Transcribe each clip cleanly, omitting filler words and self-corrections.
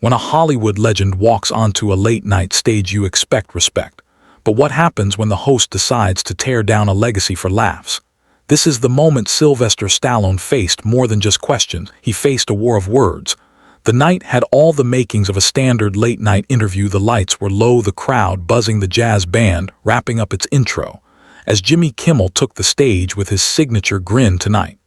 When a Hollywood legend walks onto a late-night stage, you expect respect. But what happens when the host decides to tear down a legacy for laughs? This is the moment Sylvester Stallone faced more than just questions. He faced a war of words. The night had all the makings of a standard late-night interview. The lights were low, the crowd buzzing, the jazz band wrapping up its intro, as Jimmy Kimmel took the stage with his signature grin. "Tonight,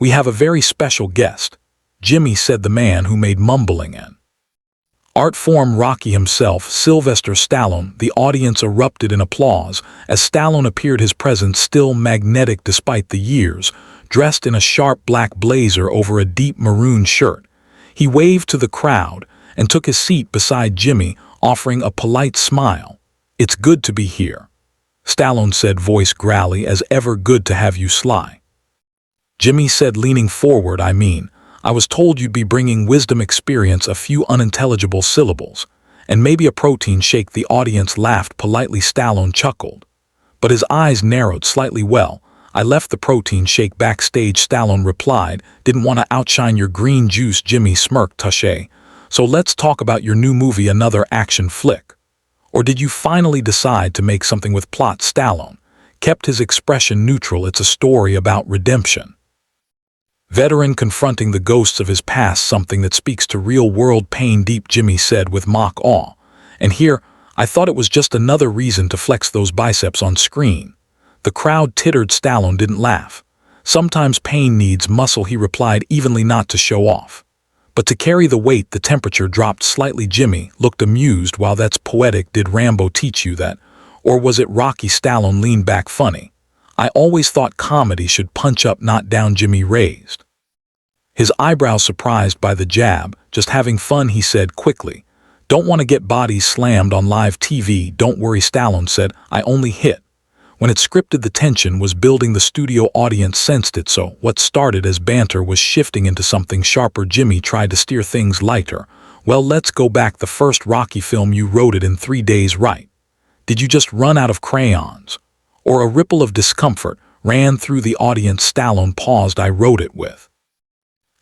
we have a very special guest," Jimmy said, the man who made mumbling and art form Rocky himself, Sylvester Stallone. The audience erupted in applause as Stallone appeared, his presence still magnetic despite the years, dressed in a sharp black blazer over a deep maroon shirt. He waved to the crowd and took his seat beside Jimmy, offering a polite smile. "It's good to be here," Stallone said, voice growly as ever. "Good to have you, Sly," Jimmy said, leaning forward. I was told you'd be bringing wisdom, experience, a few unintelligible syllables, and maybe a protein shake." The audience laughed politely. Stallone chuckled, but his eyes narrowed slightly. "Well, I left the protein shake backstage," Stallone replied. "Didn't want to outshine your green juice." Jimmy smirked. "Touché. So let's talk about your new movie, another action flick. Or did you finally decide to make something with plot?" Stallone kept his expression neutral. "It's a story about redemption. Veteran confronting the ghosts of his past, something that speaks to real-world pain." "Deep," Jimmy said with mock awe. "And here, I thought it was just another reason to flex those biceps on screen." The crowd tittered. Stallone didn't laugh. "Sometimes pain needs muscle," he replied evenly, "not to show off, but to carry the weight." The temperature dropped slightly. Jimmy looked amused. "Wow, that's poetic. Did Rambo teach you that? Or was it Rocky?" Stallone leaned back. "Funny. I always thought comedy should punch up, not down." Jimmy raised his eyebrows, surprised by the jab. "Just having fun," he said quickly. "Don't want to get bodies slammed on live TV." "Don't worry," Stallone said. "I only hit when it's scripted." The tension was building. The studio audience sensed it, so what started as banter was shifting into something sharper. Jimmy tried to steer things lighter. "Well, let's go back. The first Rocky film, you wrote it in 3 days, right? Did you just run out of crayons?" Or a ripple of discomfort ran through the audience. Stallone paused. "I wrote it with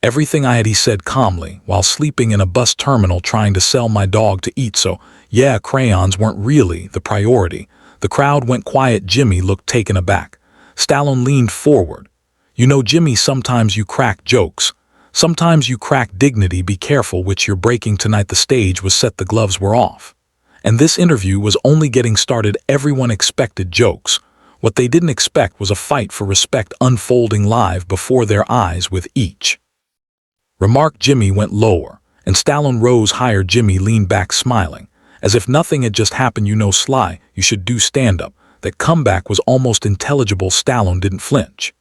everything I had," he said calmly, "while sleeping in a bus terminal trying to sell my dog to eat. So, yeah, crayons weren't really the priority." The crowd went quiet. Jimmy looked taken aback. Stallone leaned forward. "You know, Jimmy, sometimes you crack jokes. Sometimes you crack dignity. Be careful which you're breaking tonight." The stage was set, the gloves were off, and this interview was only getting started. Everyone expected jokes. What they didn't expect was a fight for respect unfolding live before their eyes. With each remark, Jimmy went lower, and Stallone rose higher. Jimmy leaned back, smiling, as if nothing had just happened. "You know, Sly, you should do stand-up." That comeback was almost intelligible. Stallone didn't flinch.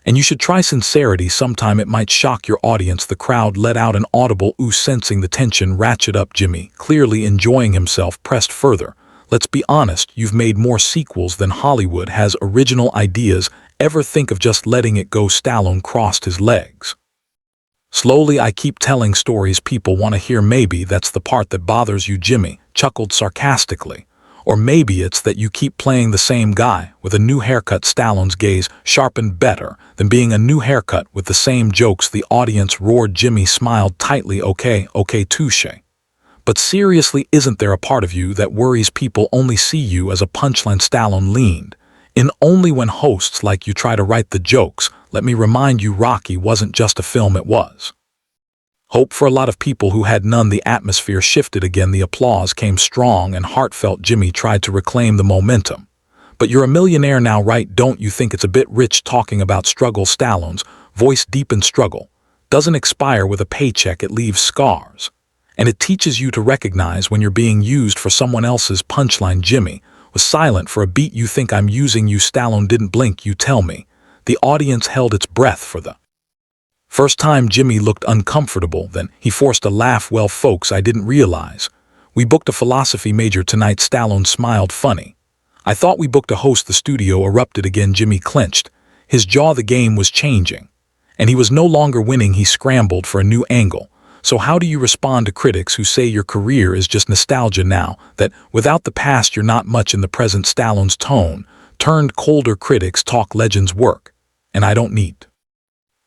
"And you should try sincerity sometime. It might shock your audience." The crowd let out an audible ooh, sensing the tension ratchet up. Jimmy, clearly enjoying himself, pressed further. "Let's be honest, you've made more sequels than Hollywood has original ideas. Ever think of just letting it go?" Stallone crossed his legs slowly. "I keep telling stories people want to hear. Maybe that's the part that bothers you." Jimmy chuckled sarcastically. "Or maybe it's that you keep playing the same guy with a new haircut." Stallone's gaze sharpened. "Better than being a new haircut with the same jokes." The audience roared. Jimmy smiled tightly. Okay, touche. But seriously, isn't there a part of you that worries people only see you as a punchline? Stallone leaned in. "Only when hosts like you try to write the jokes. Let me remind you, Rocky wasn't just a film, it was hope for a lot of people who had none." The atmosphere shifted again. The applause came strong and heartfelt. Jimmy tried to reclaim the momentum. "But you're a millionaire now, right? Don't you think it's a bit rich talking about struggle?" Stallone's voice deepened. "Struggle doesn't expire with a paycheck. It leaves scars. And it teaches you to recognize when you're being used for someone else's." Punchline. Jimmy was silent for a beat. "You think I'm using you?" Stallone didn't blink. "You tell me." The audience held its breath for the first time. Jimmy looked uncomfortable. Then he forced a laugh. "Well, folks, I didn't realize we booked a philosophy major tonight." Stallone smiled. "Funny. I thought we booked a host." The studio erupted again. Jimmy clenched his jaw. The game was changing, and he was no longer winning. He scrambled for a new angle. "So how do you respond to critics who say your career is just nostalgia now, that without the past you're not much in the present?" Stallone's tone turned colder. "Critics talk, legends work, and I don't need to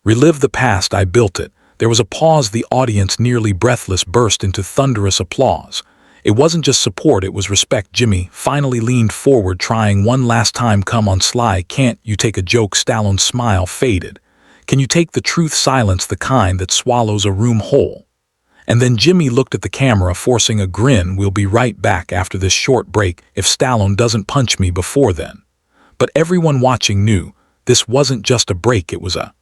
relive the past. I built it." There was a pause. The audience, nearly breathless, burst into thunderous applause. It wasn't just support, it was respect. Jimmy finally leaned forward, trying one last time. Come on, Sly, can't you take a joke? Stallone's smile faded. Can you take the truth? Silence, the kind that swallows a room whole. And then Jimmy looked at the camera, forcing a grin. We'll be right back after this short break if Stallone doesn't punch me before then. But everyone watching knew this wasn't just a break, it was a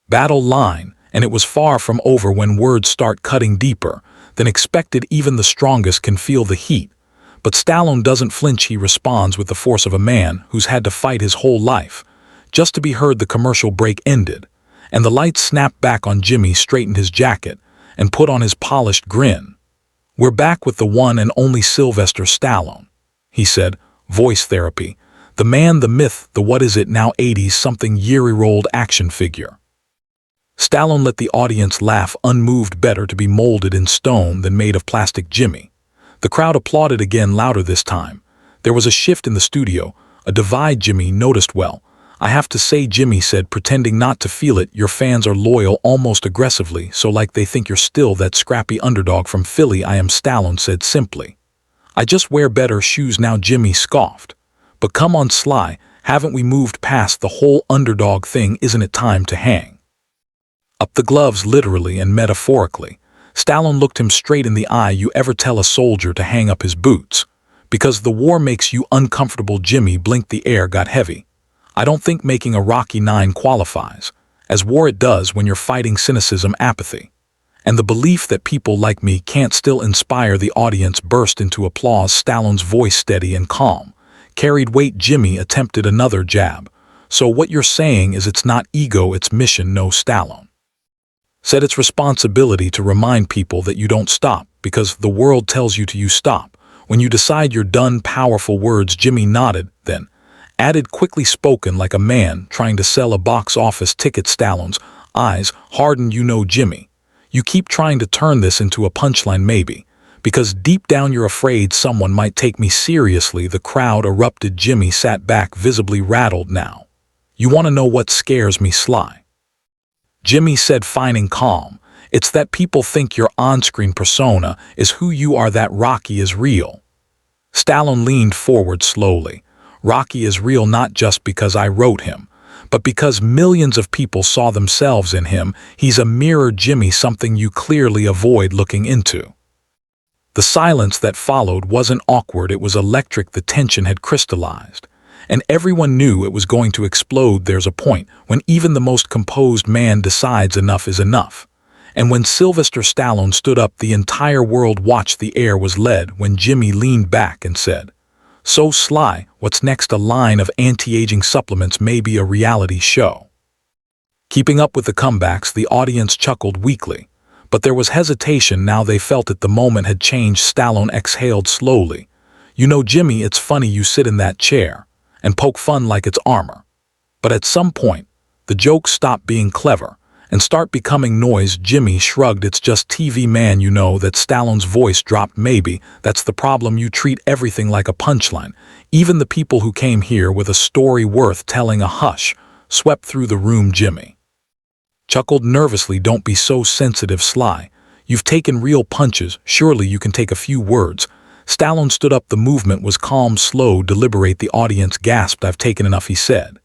battle line, and it was far from over. When words start cutting deeper than expected, even the strongest can feel the heat. But Stallone doesn't flinch. He responds with the force of a man who's had to fight his whole life just to be heard. The commercial break ended, and the lights snapped back on. Jimmy straightened his jacket and put on his polished grin. We're back with the one and only Sylvester Stallone, he said. Voice therapy. The man, the myth, the what is it now 80-something-year-old action figure. Stallone let the audience laugh, unmoved. Better to be molded in stone than made of plastic. Jimmy. The crowd applauded again, louder this time. There was a shift in the studio, a divide Jimmy noticed. Well, I have to say, Jimmy said, pretending not to feel it, your fans are loyal, almost aggressively, so like they think you're still that scrappy underdog from Philly. I am, Stallone said simply. I just wear better shoes now. Jimmy scoffed. But come on, Sly, haven't we moved past the whole underdog thing? Isn't it time to hang up the gloves, literally and metaphorically? Stallone looked him straight in the eye. You ever tell a soldier to hang up his boots because the war makes you uncomfortable? Jimmy blinked. The air got heavy. I don't think making a Rocky IX qualifies as war. It does when you're fighting cynicism, apathy, and the belief that people like me can't still inspire. The audience burst into applause. Stallone's voice, steady and calm, carried weight. Jimmy attempted another jab. So what you're saying is it's not ego, it's mission? No, Stallone said it's responsibility to remind people that you don't stop because the world tells you to. You stop when you decide you're done. Powerful words. Jimmy nodded, then added quickly, spoken like a man trying to sell a box office ticket. Stallone's eyes hardened. You know, Jimmy, you keep trying to turn this into a punchline, maybe because deep down you're afraid someone might take me seriously. The crowd erupted. Jimmy sat back, visibly rattled. Now, you want to know what scares me, Sly? Jimmy said, fine and calm. It's that people think your on-screen persona is who you are, that Rocky is real. Stallone leaned forward slowly. Rocky is real not just because I wrote him, but because millions of people saw themselves in him. He's a mirror, Jimmy, something you clearly avoid looking into. The silence that followed wasn't awkward, it was electric. The tension had crystallized, and everyone knew it was going to explode. There's a point when even the most composed man decides enough is enough. And when Sylvester Stallone stood up, the entire world watched. The air was lead when Jimmy leaned back and said, so Sly, what's next? A line of anti-aging supplements, maybe a reality show? Keeping up with the comebacks, the audience chuckled weakly. But there was hesitation now. They felt it. The moment had changed. Stallone exhaled slowly. You know, Jimmy, it's funny you sit in that chair and poke fun like it's armor. But at some point, the jokes stop being clever and start becoming noise. Jimmy shrugged. It's just TV, man. You know that. Stallone's voice dropped. Maybe that's the problem. You treat everything like a punchline. Even the people who came here with a story worth telling. A hush swept through the room. Jimmy chuckled nervously. Don't be so sensitive, Sly. You've taken real punches. Surely you can take a few words. Stallone stood up. The movement was calm, slow, deliberate. The audience gasped. I've taken enough, he said.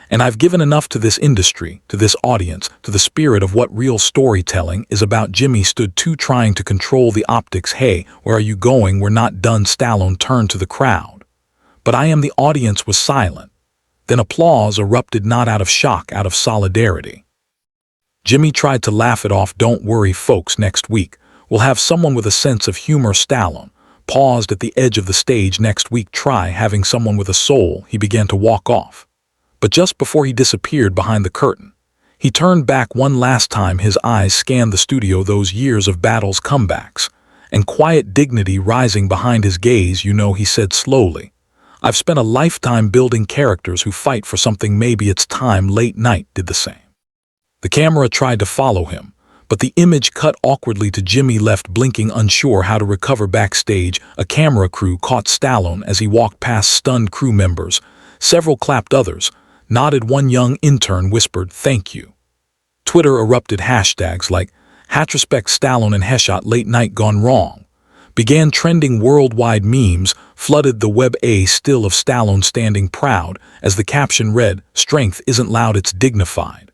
And I've given enough to this industry, to this audience, to the spirit of what real storytelling is about. Jimmy stood too, trying to control the optics. Hey, where are you going? We're not done. Stallone turned to the crowd. But I am. The audience was silent. Then applause erupted, not out of shock, out of solidarity. Jimmy tried to laugh it off. Don't worry, folks, next week we'll have someone with a sense of humor. Stallone paused at the edge of the stage. Next week, try having someone with a soul. He began to walk off. But just before he disappeared behind the curtain, he turned back one last time. His eyes scanned the studio, those years of battles, comebacks, and quiet dignity rising behind his gaze. You know, he said slowly, I've spent a lifetime building characters who fight for something. Maybe it's time. Late Night did the same. The camera tried to follow him, but the image cut awkwardly to Jimmy, left blinking, unsure how to recover. Backstage, a camera crew caught Stallone as he walked past stunned crew members. Several clapped, others nodded. One young intern whispered, thank you, Twitter erupted hashtags like #Stallone and Headshot Late Night Gone Wrong. Began trending worldwide. Memes flooded the web. A still of Stallone standing proud, as the caption read, "Strength isn't loud, it's dignified."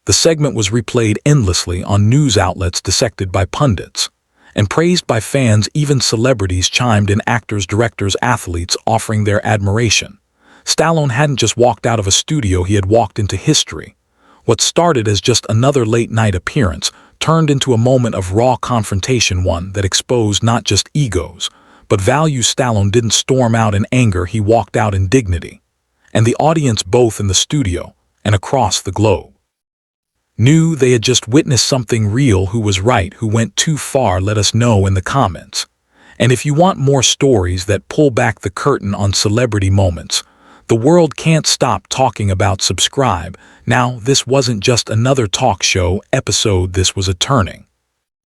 The segment was replayed endlessly on news outlets, dissected by pundits, and praised by fans. Even celebrities chimed in, actors, directors, athletes offering their admiration. Stallone hadn't just walked out of a studio, he had walked into history. What started as just another late-night appearance turned into a moment of raw confrontation, one that exposed not just egos, but values. Stallone didn't storm out in anger, he walked out in dignity. And the audience, both in the studio and across the globe, knew they had just witnessed something real. Who was right? Who went too far? Let us know in the comments. And if you want more stories that pull back the curtain on celebrity moments the world can't stop talking about, subscribe. Now, this wasn't just another talk show episode, this was a turning